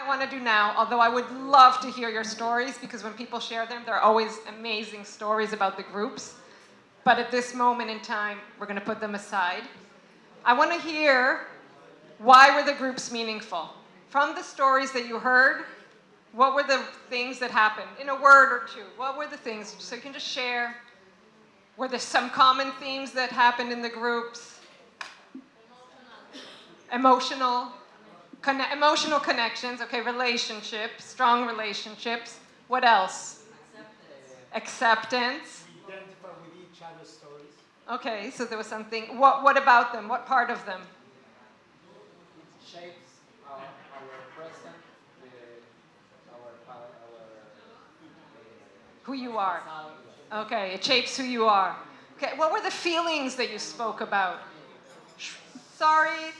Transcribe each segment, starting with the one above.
I want to do now, although I would love to hear your stories, because when people share them, they're always amazing stories about the groups. But at this moment in time, we're going to put them aside. I want to hear, why were the groups meaningful? From the stories that you heard, what were the things that happened? In a word or two, what were the things? So you can just share. Were there some common themes that happened in the groups? Emotional connections, okay, relationships, strong relationships. What else? Acceptance. We identify with each other's stories. Okay, so there was something. What about them? What part of them? It shapes our present, Who you are. Okay, it shapes who you are. Okay, what were the feelings that you spoke about? Sorry.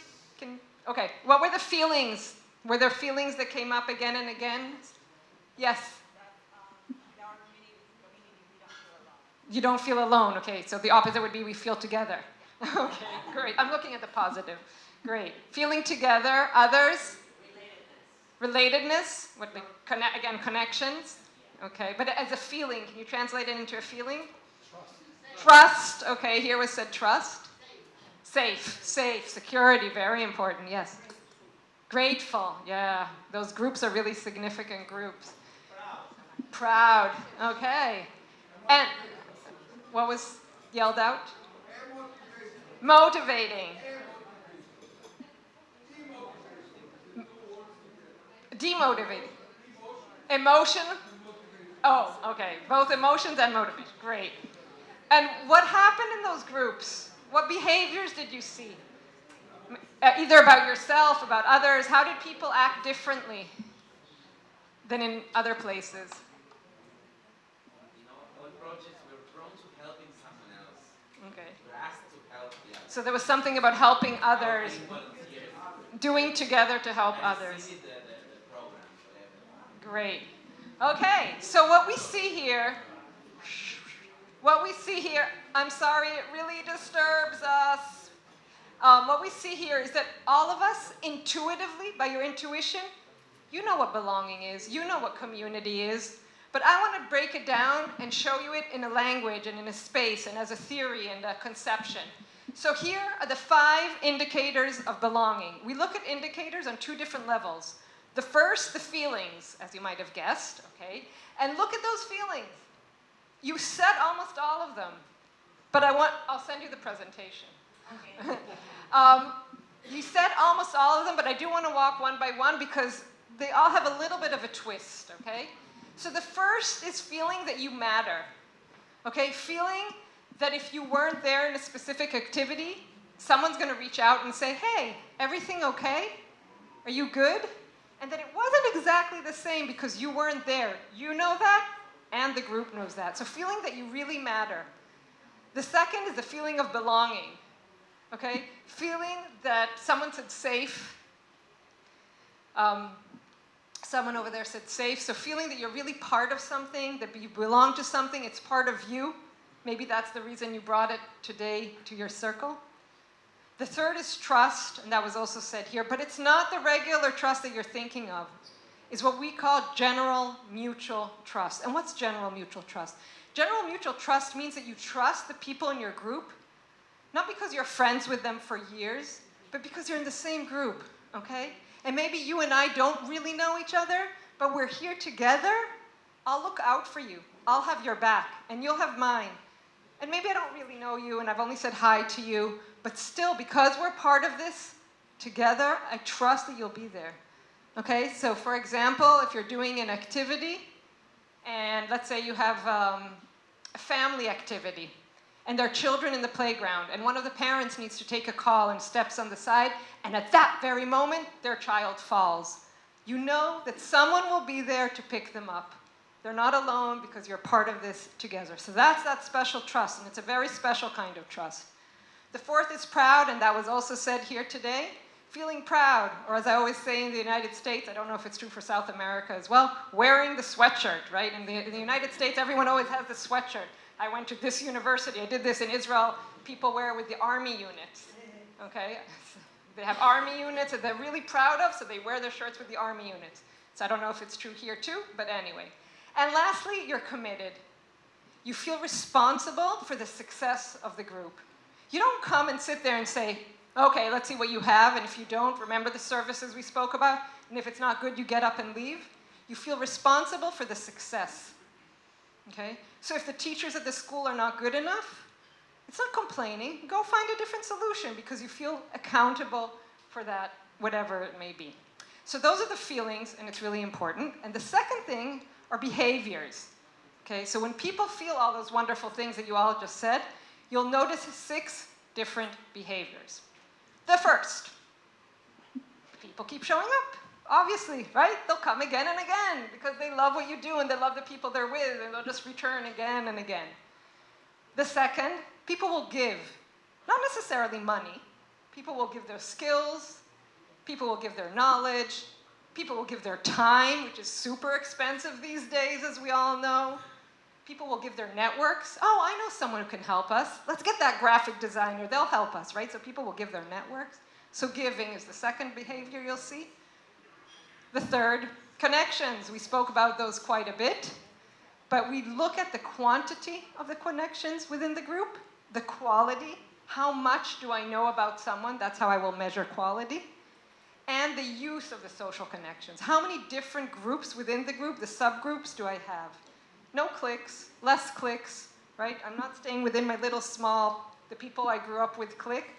Okay, what were the feelings? Were there feelings that came up again and again? Yes. You don't feel alone. Okay, so the opposite would be we feel together. Okay, great. I'm looking at the positive. Great. Feeling together. Others? Relatedness. Again, connections. Okay, but as a feeling, can you translate it into a feeling? Trust. Okay, here was said trust. Safe, security, very important, yes. Grateful, yeah. Those groups are really significant groups. Proud, okay. And what was yelled out? Motivating. Demotivating. Emotion? Oh, okay. Both emotions and motivation, great. And what happened in those groups? What behaviors did you see? Either about yourself, about others. How did people act differently than in other places? In all projects, we're prone to helping someone else. Okay. We're asked to help the others. So there was something about helping others, Volunteers. doing together to help others. The program, whatever. Great. Okay, so what we see here, I'm sorry, it really disturbs us. What we see here is that all of us, intuitively, by your intuition, you know what belonging is, you know what community is, but I want to break it down and show you it in a language and in a space and as a theory and a conception. So here are the 5 indicators of belonging. We look at indicators on 2 different levels. The first, the feelings, as you might have guessed, okay? And look at those feelings. You said almost all of them, but I'll send you the presentation. Okay. You said almost all of them, but I do want to walk one by one because they all have a little bit of a twist, okay? So the first is feeling that you matter, okay? Feeling that if you weren't there in a specific activity, someone's going to reach out and say, hey, everything okay? Are you good? And that it wasn't exactly the same because you weren't there. You know that, and the group knows that. So feeling that you really matter. The second is the feeling of belonging, okay? Feeling that someone said safe. Someone over there said safe. So feeling that you're really part of something, that you belong to something, it's part of you. Maybe that's the reason you brought it today to your circle. The third is trust, and that was also said here, but it's not the regular trust that you're thinking of. It's what we call general mutual trust. And what's general mutual trust? General mutual trust means that you trust the people in your group, not because you're friends with them for years, but because you're in the same group, okay? And maybe you and I don't really know each other, but we're here together. I'll look out for you. I'll have your back, and you'll have mine. And maybe I don't really know you, and I've only said hi to you, but still, because we're part of this together, I trust that you'll be there. Okay, so for example, if you're doing an activity, and let's say you have a family activity, and there are children in the playground, and one of the parents needs to take a call and steps on the side, and at that very moment, their child falls. You know that someone will be there to pick them up. They're not alone because you're part of this together. So that's that special trust, and it's a very special kind of trust. The fourth is proud, and that was also said here today. Feeling proud, or as I always say in the United States, I don't know if it's true for South America as well, wearing the sweatshirt, right? In the United States, everyone always has the sweatshirt. I went to this university, I did this in Israel, people wear it with the army units, okay? they have army units that they're really proud of, so they wear their shirts with the army units. So I don't know if it's true here too, but anyway. And lastly, you're committed. You feel responsible for the success of the group. You don't come and sit there and say, okay, let's see what you have, and if you don't, remember the services we spoke about, and if it's not good, you get up and leave. You feel responsible for the success, okay? So if the teachers at the school are not good enough, it's not complaining. Go find a different solution because you feel accountable for that, whatever it may be. So those are the feelings, and it's really important. And the second thing are behaviors, okay? So when people feel all those wonderful things that you all just said, you'll notice 6 different behaviors. The first, people keep showing up. Obviously, right? They'll come again and again because they love what you do and they love the people they're with, and they'll just return again and again. The second, people will give, not necessarily money. People will give their skills, people will give their knowledge, people will give their time, which is super expensive these days, as we all know. People will give their networks. Oh, I know someone who can help us. Let's get that graphic designer, they'll help us, right? So people will give their networks. So giving is the second behavior you'll see. The third, connections. We spoke about those quite a bit, but we look at the quantity of the connections within the group, the quality, how much do I know about someone, that's how I will measure quality, and the use of the social connections. How many different groups within the group, the subgroups, do I have? No cliques, less cliques, right? I'm not staying within my little small, the people I grew up with clique,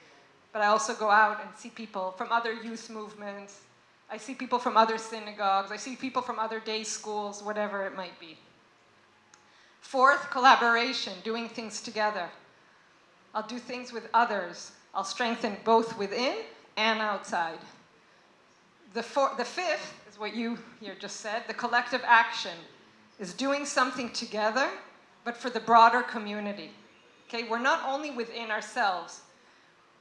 but I also go out and see people from other youth movements. I see people from other synagogues. I see people from other day schools, whatever it might be. Fourth, collaboration, doing things together. I'll do things with others. I'll strengthen both within and outside. The fifth is what you here just said, the collective action is doing something together, but for the broader community. Okay, we're not only within ourselves.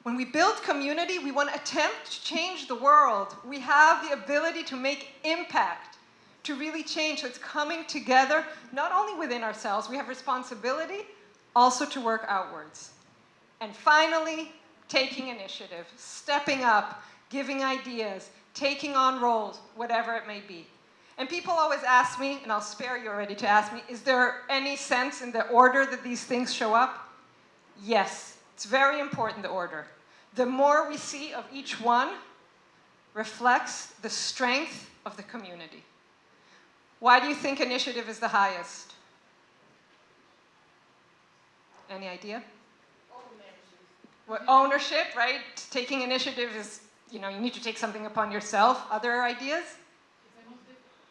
When we build community, we want to attempt to change the world. We have the ability to make impact, to really change. So it's coming together, not only within ourselves, we have responsibility also to work outwards. And finally, taking initiative, stepping up, giving ideas, taking on roles, whatever it may be. And people always ask me, and I'll spare you already to ask me, is there any sense in the order that these things show up? Yes, it's very important, the order. The more we see of each one reflects the strength of the community. Why do you think initiative is the highest? Any idea? Ownership, right? Taking initiative is, you need to take something upon yourself. Other ideas?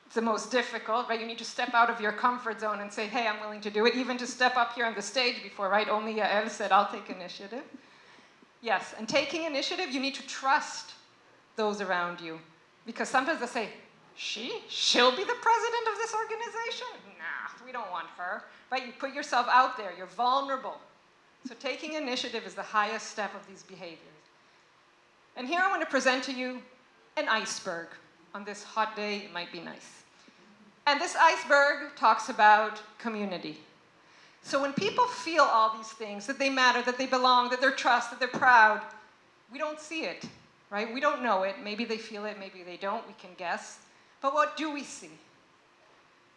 It's the most difficult, right? You need to step out of your comfort zone and say, hey, I'm willing to do it. Even to step up here on the stage before, right? Only Yael said, I'll take initiative. Yes, and taking initiative, you need to trust those around you. Because sometimes they say, she'll be the president of this organization? Nah, we don't want her. Right? You put yourself out there, you're vulnerable. So taking initiative is the highest step of these behaviors. And here I want to present to you an iceberg. On this hot day, it might be nice. And this iceberg talks about community. So when people feel all these things, that they matter, that they belong, that they're trusted, that they're proud, we don't see it, right? We don't know it. Maybe they feel it, maybe they don't, we can guess. But what do we see?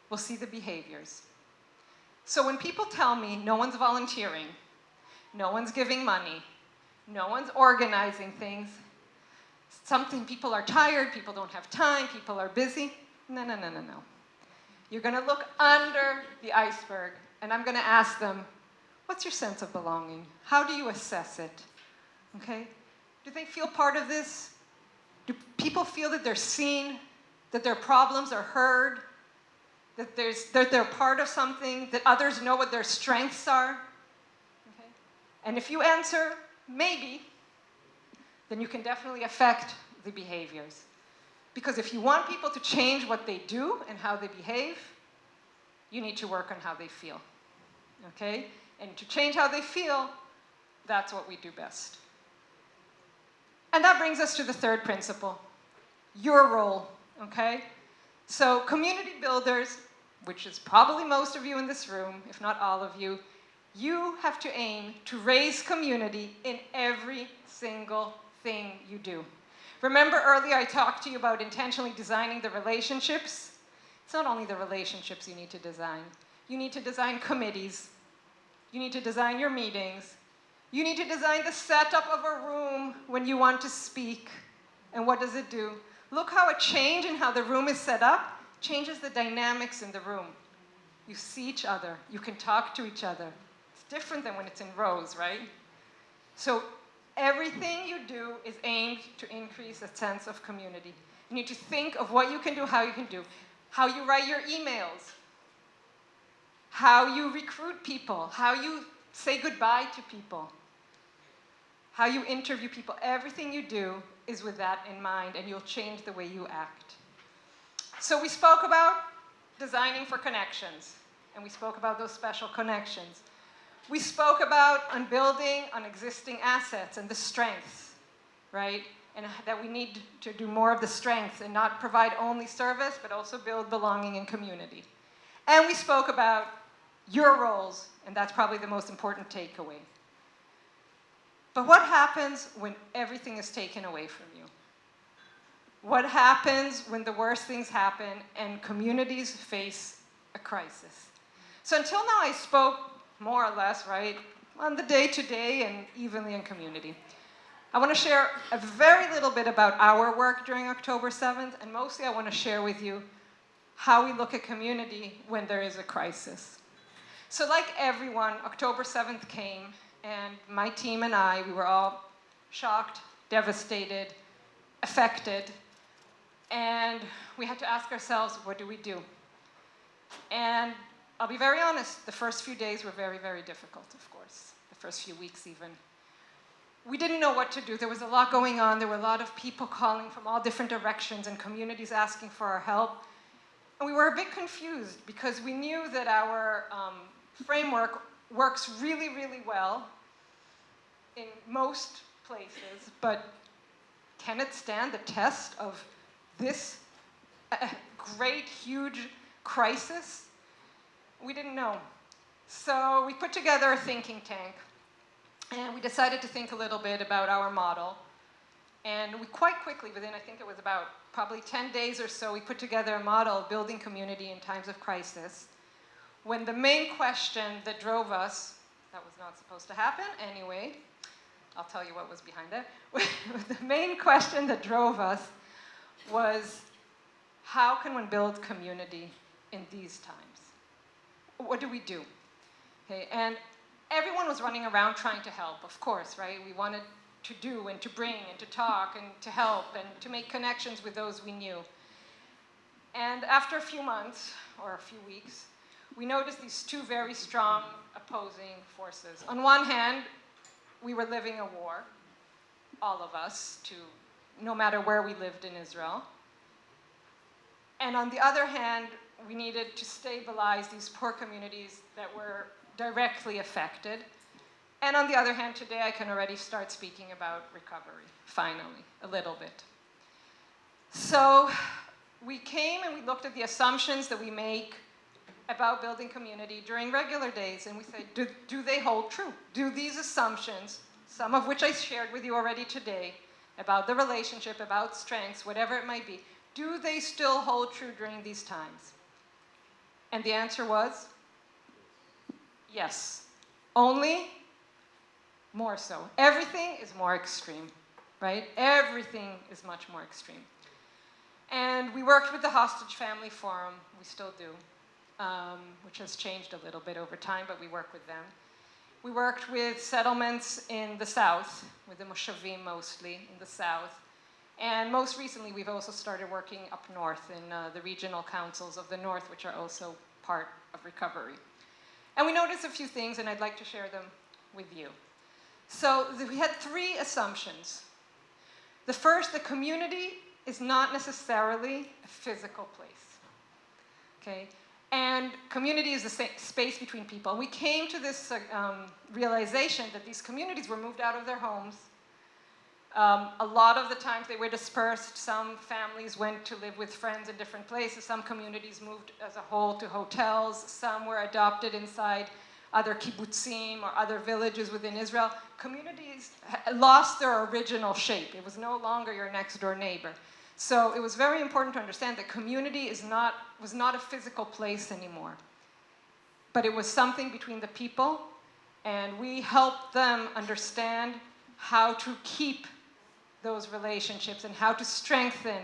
We'll see the behaviors. So when people tell me no one's volunteering, no one's giving money, no one's organizing things, people are tired, people don't have time, people are busy. No. You're going to look under the iceberg, and I'm going to ask them, what's your sense of belonging? How do you assess it? Okay? Do they feel part of this? Do people feel that they're seen, that their problems are heard, that they're part of something, that others know what their strengths are? Okay? And if you answer, maybe, then you can definitely affect the behaviors. Because if you want people to change what they do and how they behave, you need to work on how they feel. Okay? And to change how they feel, that's what we do best. And that brings us to the third principle, your role. Okay? So community builders, which is probably most of you in this room, if not all of you, you have to aim to raise community in every single thing you do. Remember earlier I talked to you about intentionally designing the relationships? It's not only the relationships you need to design. You need to design committees. You need to design your meetings. You need to design the setup of a room when you want to speak. And what does it do? Look how a change in how the room is set up changes the dynamics in the room. You see each other. You can talk to each other. It's different than when it's in rows, right? So everything you do is aimed to increase a sense of community. You need to think of what you can do, how you can do, how you write your emails, how you recruit people, how you say goodbye to people, how you interview people. Everything you do is with that in mind, and you'll change the way you act. So we spoke about designing for connections, and we spoke about those special connections. We spoke about on building on existing assets and the strengths, right? And that we need to do more of the strengths and not provide only service, but also build belonging and community. And we spoke about your roles, and that's probably the most important takeaway. But what happens when everything is taken away from you? What happens when the worst things happen and communities face a crisis? So until now I spoke more or less, right, on the day-to-day and evenly in community. I want to share a very little bit about our work during October 7th, and mostly I want to share with you how we look at community when there is a crisis. So like everyone, October 7th came, and my team and I, we were all shocked, devastated, affected, and we had to ask ourselves, what do we do? And I'll be very honest, the first few days were very, very difficult, of course, the first few weeks even. We didn't know what to do. There was a lot going on. There were a lot of people calling from all different directions and communities asking for our help. And we were a bit confused because we knew that our framework works really, really well in most places, but can it stand the test of this great, huge crisis? We didn't know. So we put together a thinking tank, and we decided to think a little bit about our model. And we quite quickly, within I think it was about probably 10 days or so, we put together a model of building community in times of crisis, when the main question that drove us, that was not supposed to happen anyway, I'll tell you what was behind it. The main question that drove us was, how can one build community in these times? What do we do? Okay, and everyone was running around trying to help, of course, right? We wanted to do and to bring and to talk and to help and to make connections with those we knew. And after a few months, or a few weeks, we noticed these two very strong opposing forces. On one hand, we were living a war, all of us, no matter where we lived in Israel. And on the other hand, we needed to stabilize these poor communities that were directly affected. And on the other hand, today I can already start speaking about recovery, finally, a little bit. So we came and we looked at the assumptions that we make about building community during regular days, and we said, do they hold true? Do these assumptions, some of which I shared with you already today, about the relationship, about strengths, whatever it might be, do they still hold true during these times? And the answer was yes, only more so. Everything is more extreme, right? Everything is much more extreme. And we worked with the Hostage Family Forum, we still do, which has changed a little bit over time, but we work with them. We worked with settlements in the south, with the Moshavim mostly in the south. And most recently, we've also started working up north in the regional councils of the north, which are also part of recovery. And we noticed a few things, and I'd like to share them with you. So we had three assumptions. The first, the community is not necessarily a physical place, okay? And community is the space between people. We came to this realization that these communities were moved out of their homes. A lot of the times they were dispersed. Some families went to live with friends in different places. Some communities moved as a whole to hotels. Some were adopted inside other kibbutzim or other villages within Israel, communities lost their original shape. It was no longer your next door neighbor. So it was very important to understand that community was not a physical place anymore, but it was something between the people, and we helped them understand how to keep those relationships and how to strengthen,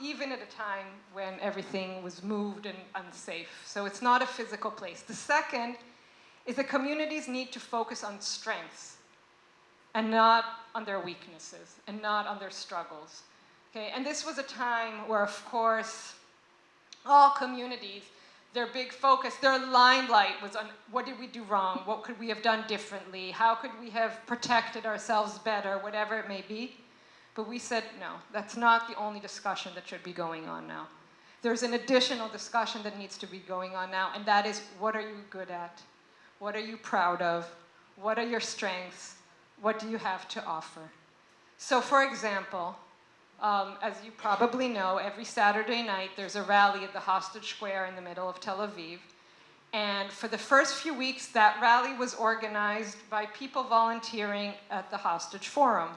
even at a time when everything was moved and unsafe. So it's not a physical place. The second is that communities need to focus on strengths and not on their weaknesses and not on their struggles. Okay? And this was a time where, of course, all communities, their big focus, their limelight was on what did we do wrong, what could we have done differently, how could we have protected ourselves better, whatever it may be. But we said, no, that's not the only discussion that should be going on now. There's an additional discussion that needs to be going on now, and that is, what are you good at? What are you proud of? What are your strengths? What do you have to offer? So for example, as you probably know, every Saturday night there's a rally at the Hostage Square in the middle of Tel Aviv. And for the first few weeks, that rally was organized by people volunteering at the Hostage Forum.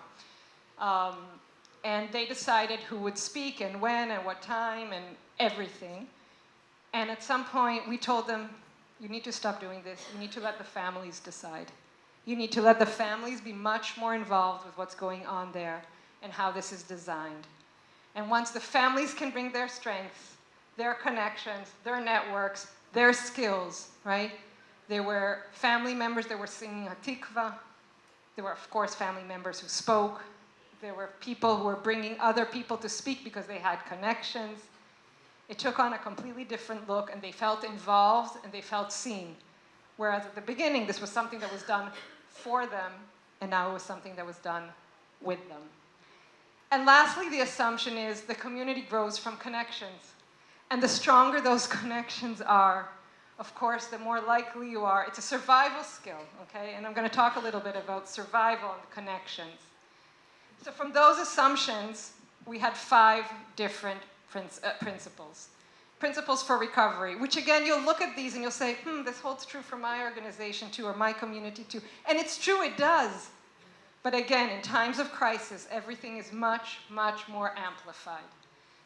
And they decided who would speak and when and what time and everything. And at some point, we told them, you need to stop doing this. You need to let the families decide. You need to let the families be much more involved with what's going on there and how this is designed. And once the families can bring their strengths, their connections, their networks, their skills, right? There were family members that were singing Hatikva. There were, of course, family members who spoke. There were people who were bringing other people to speak because they had connections. It took on a completely different look, and they felt involved and they felt seen. Whereas at the beginning, this was something that was done for them, and now it was something that was done with them. And lastly, the assumption is the community grows from connections. And the stronger those connections are, of course, the more likely you are. It's a survival skill, okay? And I'm going to talk a little bit about survival and connections. So from those assumptions, we had 5 different principles. Principles for recovery, which again, you'll look at these and you'll say, this holds true for my organization too, or my community too. And it's true, it does. But again, in times of crisis, everything is much, much more amplified.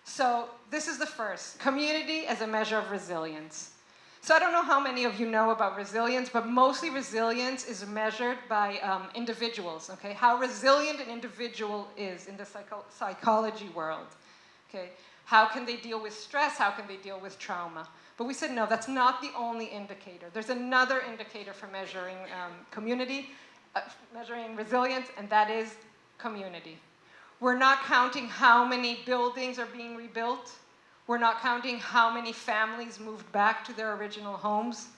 So this is the first, community as a measure of resilience. So I don't know how many of you know about resilience, but mostly resilience is measured by individuals, okay? How resilient an individual is in the psychology world, okay? How can they deal with stress? How can they deal with trauma? But we said, no, that's not the only indicator. There's another indicator for measuring measuring resilience, and that is community. We're not counting how many buildings are being rebuilt. We're not counting how many families moved back to their original homes.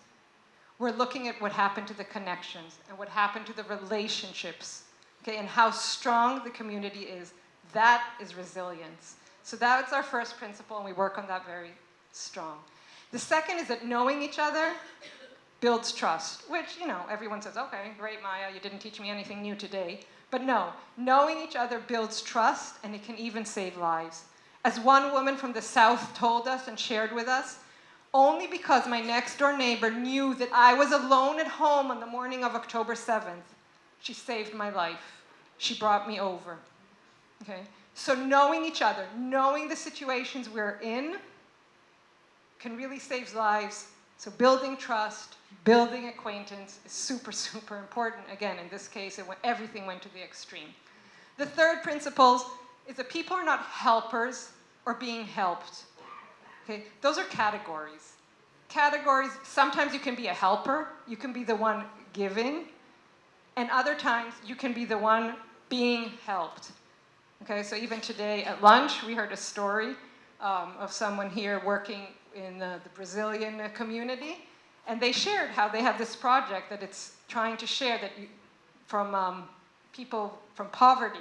We're looking at what happened to the connections and what happened to the relationships, okay, and how strong the community is. That is resilience. So that's our first principle, and we work on that very strong. The second is that knowing each other builds trust, which, everyone says, okay, great, Maya, you didn't teach me anything new today. But no, knowing each other builds trust, and it can even save lives. As one woman from the South told us and shared with us, only because my next door neighbor knew that I was alone at home on the morning of October 7th, she saved my life. She brought me over, okay? So knowing each other, knowing the situations we're in, can really save lives. So building trust, building acquaintance is super, super important. Again, in this case, everything went to the extreme. The third principle is that people are not helpers or being helped. Okay? Those are categories. Categories, sometimes you can be a helper, you can be the one giving, and other times you can be the one being helped. Okay, so even today at lunch, we heard a story of someone here working in the Brazilian community, and they shared how they have this project that it's trying to share that from people from poverty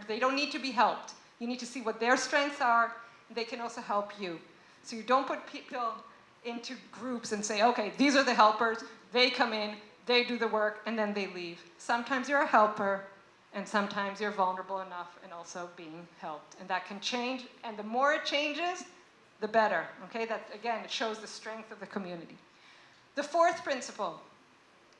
they don't need to be helped. You need to see what their strengths are, and they can also help you. So you don't put people into groups and say, okay, these are the helpers, they come in, they do the work, and then they leave. Sometimes you're a helper, and sometimes you're vulnerable enough and also being helped. And that can change, and the more it changes, the better, okay? That, again, it shows the strength of the community. The fourth principle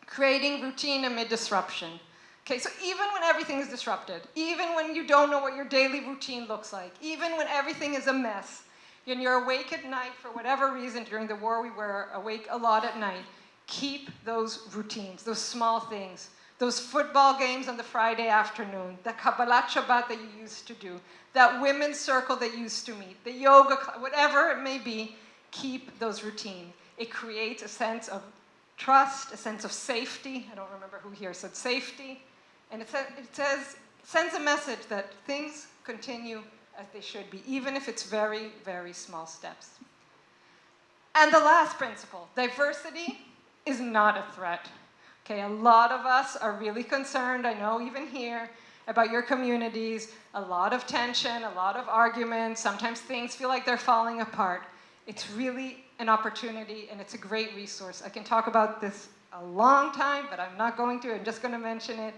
creating routine amid disruption. Okay, so even when everything is disrupted, even when you don't know what your daily routine looks like, even when everything is a mess, and you're awake at night for whatever reason, during the war we were awake a lot at night, keep those routines, those small things, those football games on the Friday afternoon, the Kabbalat Shabbat that you used to do, that women's circle that you used to meet, the yoga, whatever it may be, keep those routines. It creates a sense of trust, a sense of safety. I don't remember who here said safety. And it sends a message that things continue as they should be, even if it's very, very small steps. And the last principle, diversity is not a threat. Okay, a lot of us are really concerned, I know even here, about your communities, a lot of tension, a lot of arguments, sometimes things feel like they're falling apart. It's really an opportunity and it's a great resource. I can talk about this a long time, but I'm not going to, I'm just going to mention it,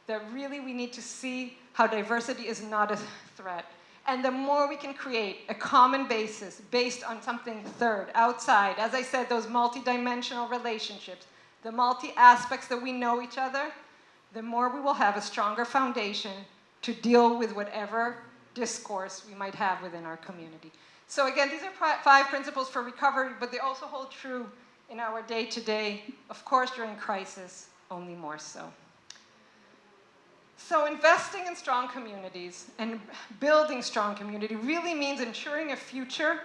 that really we need to see how diversity is not a threat. And the more we can create a common basis based on something third, outside, as I said, those multidimensional relationships, the multi-aspects that we know each other, the more we will have a stronger foundation to deal with whatever discourse we might have within our community. So again, these are 5 principles for recovery, but they also hold true in our day-to-day, of course during crisis, only more so. So investing in strong communities and building strong community really means ensuring a future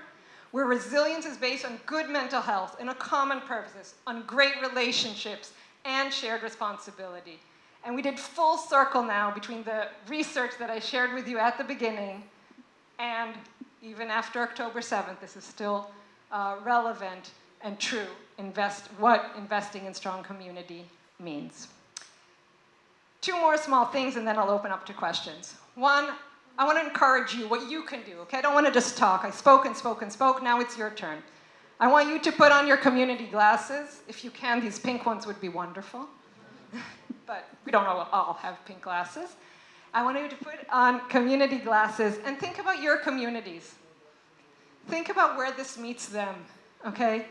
where resilience is based on good mental health and a common purposes, on great relationships and shared responsibility. And we did full circle now between the research that I shared with you at the beginning and even after October 7th, this is still relevant and true, what investing in strong community means. 2 more small things and then I'll open up to questions. 1, I want to encourage you what you can do, okay? I don't want to just talk. I spoke and spoke and spoke, now it's your turn. I want you to put on your community glasses. If you can, these pink ones would be wonderful. But we don't all have pink glasses. I want you to put on community glasses and think about your communities. Think about where this meets them, okay?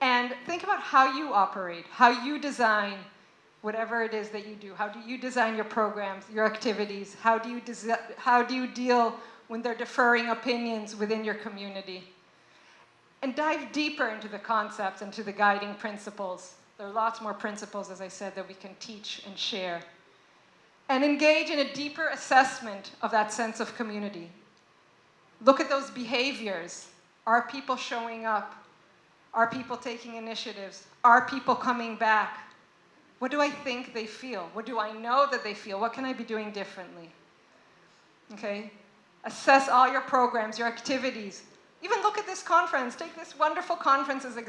And think about how you operate, how you design whatever it is that you do. How do you design your programs, your activities? How do you deal when they're deferring opinions within your community? And dive deeper into the concepts and to the guiding principles. There are lots more principles, as I said, that we can teach and share. And engage in a deeper assessment of that sense of community. Look at those behaviors. Are people showing up? Are people taking initiatives? Are people coming back? What do I think they feel? What do I know that they feel? What can I be doing differently? Okay? Assess all your programs, your activities. Even look at this conference. Take this wonderful conference as had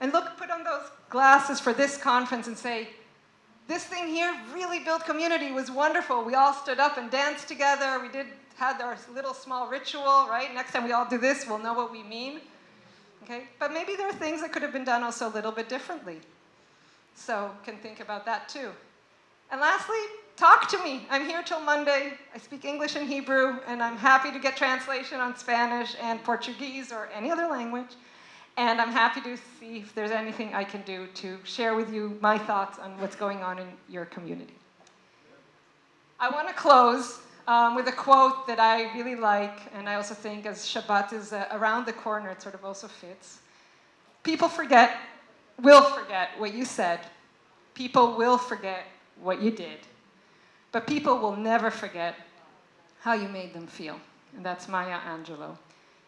and put on those glasses for this conference and say, this thing here really built community. It was wonderful. We all stood up and danced together. We had our little small ritual, right? Next time we all do this, we'll know what we mean. Okay? But maybe there are things that could have been done also a little bit differently. So can think about that too. And lastly, talk to me. I'm here till Monday. I speak English and Hebrew, and I'm happy to get translation on Spanish and Portuguese or any other language. And I'm happy to see if there's anything I can do to share with you my thoughts on what's going on in your community. I want to close with a quote that I really like, and I also think as Shabbat is around the corner, it sort of also fits. People will forget what you said. People will forget what you did. But people will never forget how you made them feel. And that's Maia Angelou.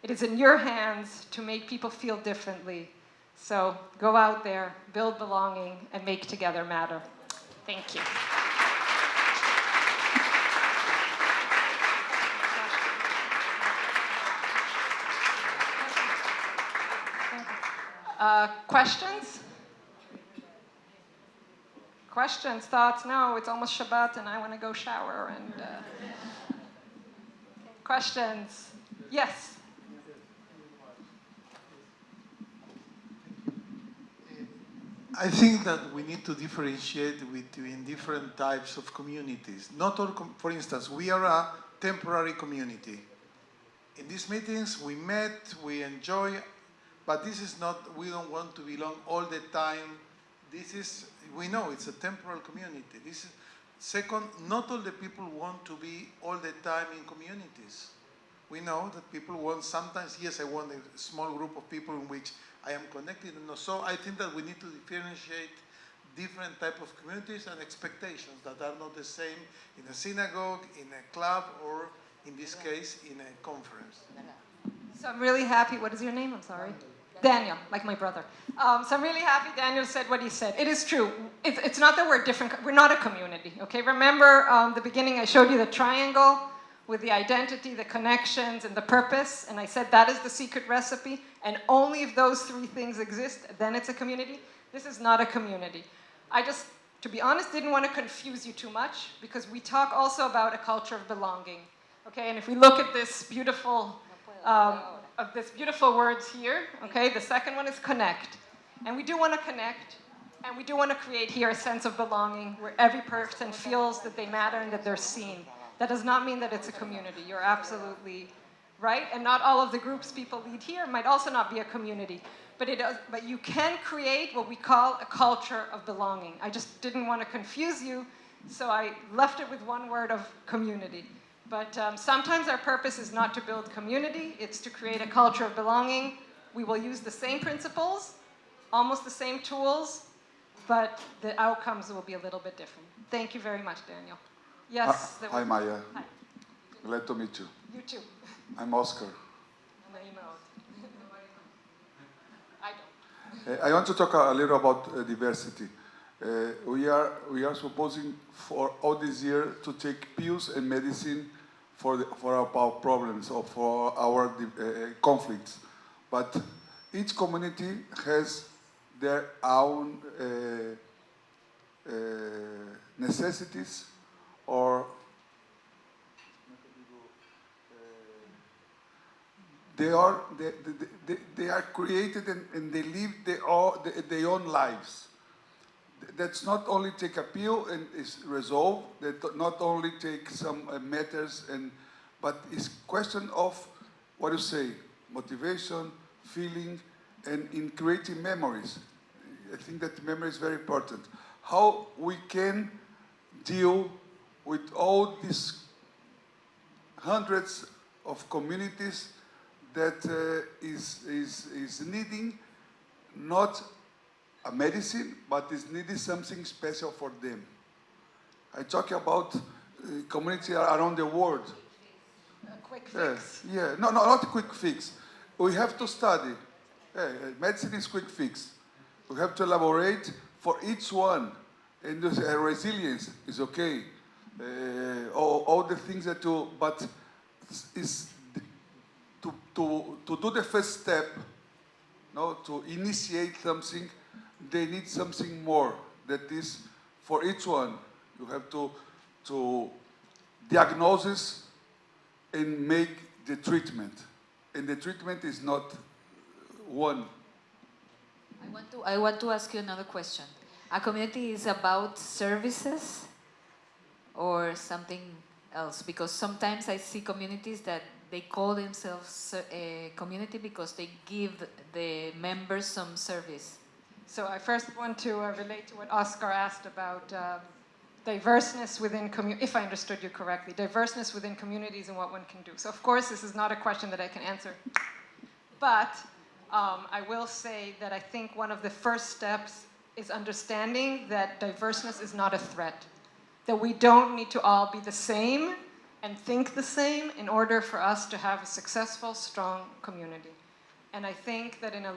It is in your hands to make people feel differently. So go out there, build belonging, and make together matter. Thank you. Questions? Questions, thoughts? No, it's almost Shabbat and I want to go shower. And questions? Yes? I think that we need to differentiate between different types of communities. Not all, for instance, we are a temporary community. In these meetings, we met, we enjoy, but this is not, we don't want to belong all the time this is, we know it's a temporal community. This is, second, not all the people want to be all the time in communities. We know that people want sometimes, yes, I want a small group of people in which I am connected. And so I think that we need to differentiate different type of communities and expectations that are not the same in a synagogue, in a club, or in this case, in a conference. So I'm really happy. What is your name? I'm sorry. Daniel, like my brother. So I'm really happy Daniel said what he said. It is true. It's not that we're different. We're not a community, okay? Remember the beginning I showed you the triangle with the identity, the connections, and the purpose. And I said that is the secret recipe. And only if those three things exist, then it's a community. This is not a community. I just, to be honest, didn't want to confuse you too much because we talk also about a culture of belonging, okay? And if we look at this beautiful words here, okay? The second one is connect. And we do want to connect, and we do want to create here a sense of belonging where every person feels that they matter and that they're seen. That does not mean that it's a community. You're absolutely right. And not all of the groups people lead here might also not be a community. But you can create what we call a culture of belonging. I just didn't want to confuse you, so I left it with one word of community. But sometimes our purpose is not to build community, it's to create a culture of belonging. We will use the same principles, almost the same tools, but the outcomes will be a little bit different. Thank you very much, Daniel. Yes? Hi, Maia. Hi. Glad to meet you. You too. I'm Oscar. I don't. I want to talk a little about diversity. We are supposing for all this year to take pills and medicine for our problems or for our conflicts, but each community has their own necessities or they are created and they live their own lives. That's not only take a pill and is resolved, that not only take some matters, but it's question of, what you say, motivation, feeling, and in creating memories. I think that memory is very important. How we can deal with all these hundreds of communities that is needing not a medicine, but is needing something special for them. I talk about community around the world. A quick fix. Yeah, no, not a quick fix. We have to study. Medicine is quick fix. We have to elaborate for each one. And resilience is okay. All the things that you, but is to do the first step, no, to initiate something, they need something more. That is, for each one, you have to diagnose and make the treatment. And the treatment is not one. I want to ask you another question. A community is about services or something else? Because sometimes I see communities that they call themselves a community because they give the members some service. So I first want to relate to what Oscar asked about diverseness within communities, if I understood you correctly, diverseness within communities and what one can do. So of course, this is not a question that I can answer. But I will say that I think one of the first steps is understanding that diverseness is not a threat. That we don't need to all be the same and think the same in order for us to have a successful, strong community. And I think that in a